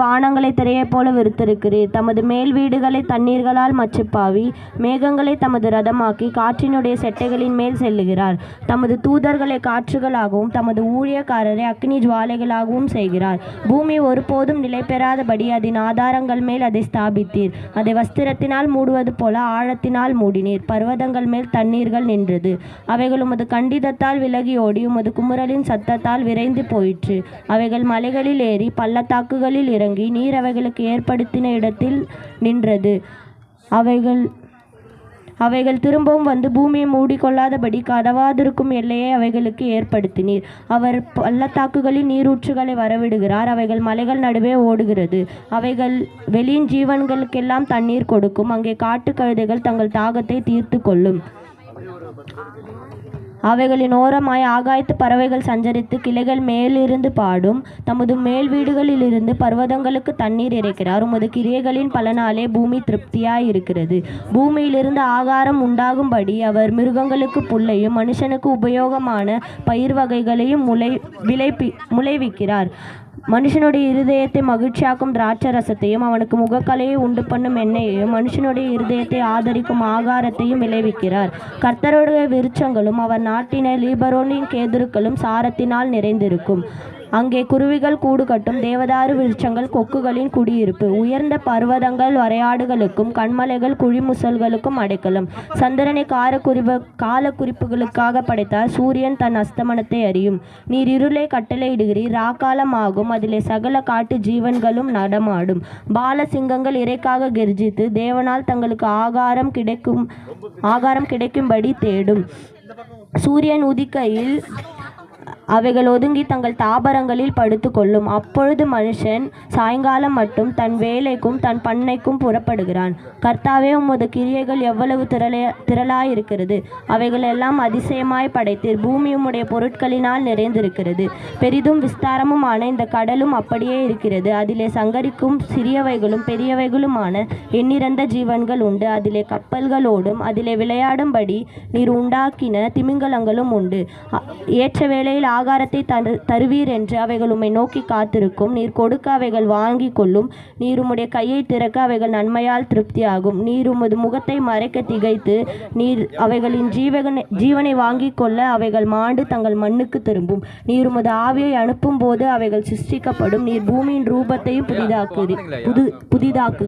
வானங்களை திரையைப் போல விரித்திருக்கிறீர். தமது மேல் வீடுகளை தண்ணீர்களால் மச்சுப்பாவி மேகங்களை தமது ரதமாக்கி காற்றினுடைய செட்டைகளின் மேல் செல்லுகிறார். தமது தூதர்களை காற்றுகளாகவும் தமது ஊழியக்காரரை அக்கினி ஜுவாலைகளாகவும் செய்கிறார். பூமி ஒருபோதும் நிலை பெறாதபடி அதன் ஆதாரங்கள் மேல் அதை ஸ்தாபித்தீர். அதை வஸ்திரத்தினால் மூடுவது போல ஆழத்தினால் மூடினீர். பர்வதங்கள் மேல் தண்ணீர்கள் நின்றது. அவைகள் உமது கண்டிதத்தால் விலகி ஓடி உமது குமுறலின் சத்தத்தால் விரைந்து போயிற்று. அவைகள் மலைகளில் ஏறி பள்ளத்தாக்குகளில் இறங்கி நீர் அவைகளுக்கு ஏற்படுத்தின இடத்தில் நின்றது. அவைகள் திரும்பவும் வந்து பூமியை மூடிக்கொள்ளாதபடி கடவாதிருக்கும் எல்லையை அவைகளுக்கு ஏற்படுத்தினீர். அவர் பள்ளத்தாக்குகளில் நீரூற்றுகளை வரவிடுகிறார். அவைகள் மலைகள் நடுவே ஓடுகிறது. அவைகள் வெளியின் ஜீவன்களுக்கெல்லாம் தண்ணீர் கொடுக்கும். அங்கே காட்டு கழுதைகள் தங்கள் தாகத்தை தீர்த்து கொள்ளும். அவைகளின் ஓரமாய் ஆகாயத்து பறவைகள் சஞ்சரித்து கிளைகள் மேலிருந்து பாடும். தமது மேல் வீடுகளிலிருந்து பர்வதங்களுக்கு தண்ணீர் இறைக்கிறார். உமது கிரியைகளின் பலனாலே பூமி திருப்தியாயிருக்கிறது. பூமியிலிருந்து ஆகாரம் உண்டாகும்படி அவர் மிருகங்களுக்கு புல்லையும் மனுஷனுக்கு உபயோகமான பயிர் வகைகளையும் முளைவிக்கிறார். மனுஷனுடைய இருதயத்தை மகிழ்ச்சியாக்கும் திராட்சரசத்தையும் அவனுக்கு முகக்கலையை உண்டு பண்ணும் எண்ணெயையும் மனுஷனுடைய இருதயத்தை ஆதரிக்கும் ஆகாரத்தையும் விளைவிக்கிறார். கர்த்தருடைய விருட்சங்களும் அவர் நாட்டின லீபரோனின் கேதுருக்களும் சாரத்தினால் நிறைந்திருக்கும். அங்கே குருவிகள் கூடு கட்டும். தேவதாரு விருட்சங்கள் கொக்குகளின் குடியிருப்பு. உயர்ந்த பர்வதங்கள் வரையாடுகளுக்கும் கண்மலைகள் குழிமுசல்களுக்கும் அடைக்கலம். சந்திரனை கால குறிப்புகளுக்காக படைத்தார். சூரியன் தன் அஸ்தமனத்தை அறியும். நீர் இருளை கட்டளையிடுகிறீர். ராக்காலமாகும். அதிலே சகல காட்டு ஜீவன்களும் நடமாடும். பால சிங்கங்கள் இறைக்காக கெர்ஜித்து தேவனால் தங்களுக்கு ஆகாரம் கிடைக்கும்படி தேடும். சூரியன் உதிக்கையில் அவைகள் ஒதுங்கி தங்கள் தாபரங்களில் படுத்து கொள்ளும். அப்பொழுது மனுஷன் சாயங்காலம் மட்டும் தன் வேலைக்கும் தன் பண்ணைக்கும் புறப்படுகிறான். கர்த்தாவே, உமது கிரியைகள் எவ்வளவு திரளாயிருக்கிறது! அவைகள் எல்லாம் அதிசயமாய் படைத்தீர். பூமி உம்முடைய பொருட்களினால் நிறைந்திருக்கிறது. பெரிதும் விஸ்தாரமுமான இந்த கடலும் அப்படியே இருக்கிறது. அதிலே சங்கரிக்கும் சிறியவைகளும் பெரியவைகளுமான எண்ணிறந்த ஜீவன்கள் உண்டு. அதிலே கப்பல்களோடும் அதிலே விளையாடும்படி நீர் உண்டாக்கின திமிங்கலங்களும் உண்டு. ஏற்ற வேளையில் ஆகாரத்தை தருவீர் என்று அவைகள் உம்மை நோக்கி காத்திருக்கும். நீர் கொடுக்க அவைகள் வாங்கி கொள்ளும். நீர் உம்முடைய கையை திறக்க அவைகள் நன்மையால் திருப்தியாகும். நீர் உமது முகத்தை மறைக்க திகைத்து நீர் அவைகளின் ஜீவனை வாங்கி கொள்ள அவைகள் மாண்டு தங்கள் மண்ணுக்கு திரும்பும். நீர் உமது ஆவியை அனுப்பும் போது அவைகள் சிருஷ்டிக்கப்படும். நீர் பூமியின் ரூபத்தையும் புதிதாக்கு